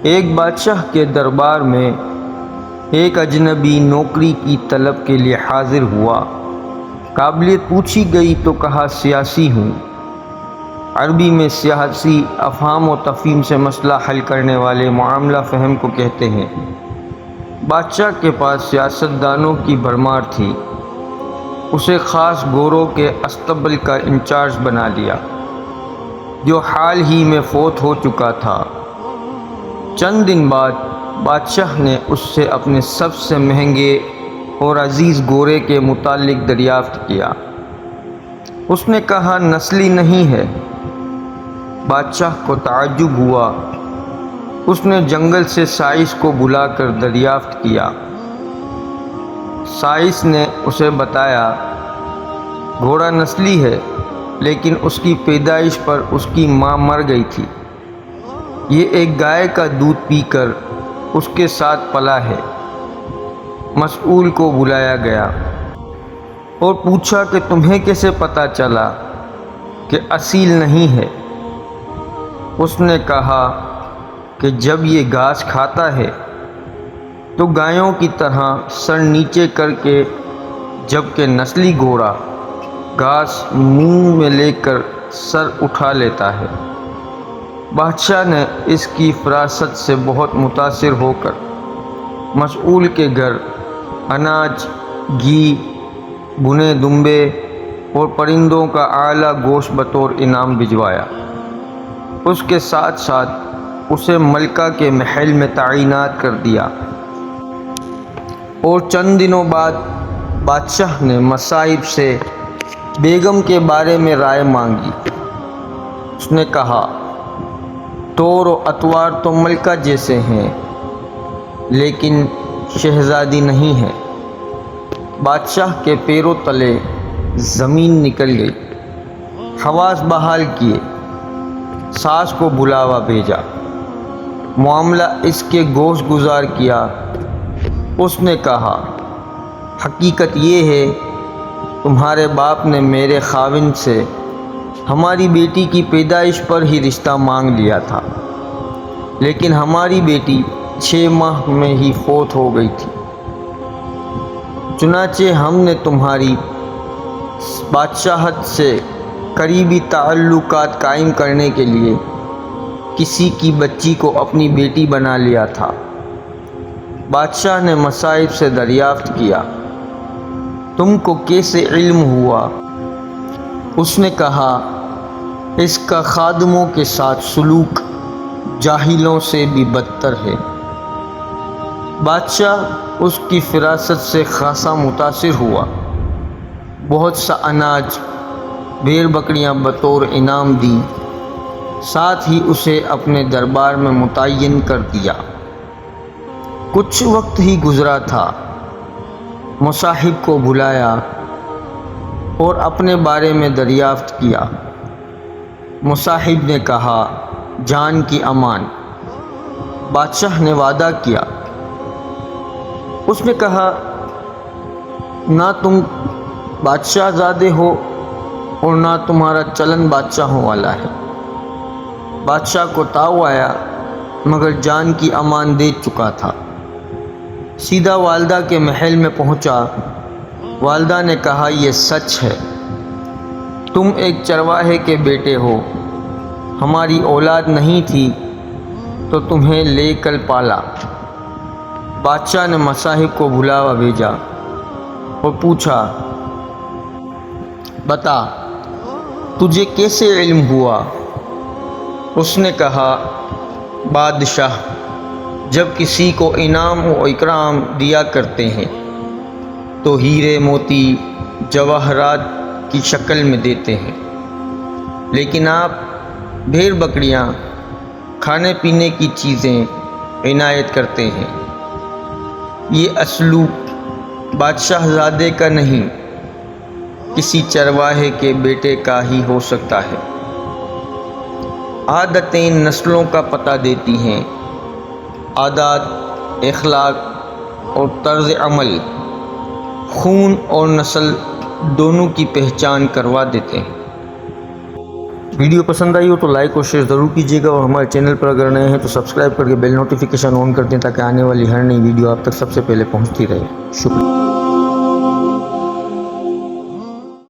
ایک بادشاہ کے دربار میں ایک اجنبی نوکری کی طلب کے لیے حاضر ہوا۔ قابلیت پوچھی گئی تو کہا سیاسی ہوں۔ عربی میں سیاسی افہام و تفہیم سے مسئلہ حل کرنے والے معاملہ فہم کو کہتے ہیں۔ بادشاہ کے پاس سیاست دانوں کی بھرمار تھی۔ اسے خاص گوروں کے استبل کا انچارج بنا لیا، جو حال ہی میں فوت ہو چکا تھا۔ چند دن بعد بادشاہ نے اس سے اپنے سب سے مہنگے اور عزیز گورے کے متعلق دریافت کیا۔ اس نے کہا نسلی نہیں ہے۔ بادشاہ کو تعجب ہوا۔ اس نے جنگل سے سائس کو بلا کر دریافت کیا۔ سائس نے اسے بتایا گھوڑا نسلی ہے، لیکن اس کی پیدائش پر اس کی ماں مر گئی تھی۔ یہ ایک گائے کا دودھ پی کر اس کے ساتھ پلا ہے۔ مسئول کو بلایا گیا اور پوچھا کہ تمہیں کیسے پتہ چلا کہ اصیل نہیں ہے؟ اس نے کہا کہ جب یہ گھاس کھاتا ہے تو گایوں کی طرح سر نیچے کر کے، جبکہ نسلی گھوڑا گھاس منہ میں لے کر سر اٹھا لیتا ہے۔ بادشاہ نے اس کی فراست سے بہت متاثر ہو کر مسئول کے گھر اناج، گھی، بھنے دمبے اور پرندوں کا اعلیٰ گوشت بطور انعام بھجوایا۔ اس کے ساتھ ساتھ اسے ملکہ کے محل میں تعینات کر دیا۔ اور چند دنوں بعد بادشاہ نے مصائب سے بیگم کے بارے میں رائے مانگی۔ اس نے کہا طور و اطوار تو ملکہ جیسے ہیں، لیکن شہزادی نہیں ہے۔ بادشاہ کے پیروں تلے زمین نکل گئی۔ حواس بحال کیے، ساس کو بلاوا بھیجا، معاملہ اس کے گوش گزار کیا۔ اس نے کہا حقیقت یہ ہے تمہارے باپ نے میرے خاوند سے ہماری بیٹی کی پیدائش پر ہی رشتہ مانگ لیا تھا، لیکن ہماری بیٹی 6 ماہ میں ہی فوت ہو گئی تھی۔ چنانچہ ہم نے تمہاری بادشاہت سے قریبی تعلقات قائم کرنے کے لیے کسی کی بچی کو اپنی بیٹی بنا لیا تھا۔ بادشاہ نے مصائب سے دریافت کیا تم کو کیسے علم ہوا؟ اس نے کہا اس کا خادموں کے ساتھ سلوک جاہلوں سے بھی بدتر ہے۔ بادشاہ اس کی فراست سے خاصا متاثر ہوا۔ بہت سا اناج، بھیڑ بکریاں بطور انعام دیں، ساتھ ہی اسے اپنے دربار میں متعین کر دیا۔ کچھ وقت ہی گزرا تھا، مصاحب کو بلایا اور اپنے بارے میں دریافت کیا۔ مصاحب نے کہا جان کی امان۔ بادشاہ نے وعدہ کیا۔ اس نے کہا نہ تم بادشاہ زادے ہو اور نہ تمہارا چلن بادشاہوں والا ہے۔ بادشاہ کو تاؤ آیا، مگر جان کی امان دے چکا تھا۔ سیدھا والدہ کے محل میں پہنچا۔ والدہ نے کہا یہ سچ ہے، تم ایک چرواہے کے بیٹے ہو، ہماری اولاد نہیں تھی تو تمہیں لے کر پالا۔ بادشاہ نے مصاحب کو بلاوا بھیجا اور پوچھا بتا تجھے کیسے علم ہوا؟ اس نے کہا بادشاہ جب کسی کو انعام و اکرام دیا کرتے ہیں تو ہیرے موتی جواہرات کی شکل میں دیتے ہیں، لیکن آپ بھیڑ بکریاں، کھانے پینے کی چیزیں عنایت کرتے ہیں۔ یہ اسلوب بادشاہ زادے کا نہیں، کسی چرواہے کے بیٹے کا ہی ہو سکتا ہے۔ عادتیں نسلوں کا پتہ دیتی ہیں، عادات، اخلاق اور طرز عمل خون اور نسل دونوں کی پہچان کروا دیتے ہیں۔ ویڈیو پسند آئی ہو تو لائک اور شیئر ضرور کیجیے گا، اور ہمارے چینل پر اگر نئے ہیں تو سبسکرائب کر کے بیل نوٹیفیکیشن آن کر دیں تاکہ آنے والی ہر نئی ویڈیو آپ تک سب سے پہلے پہنچتی رہے۔ شکریہ۔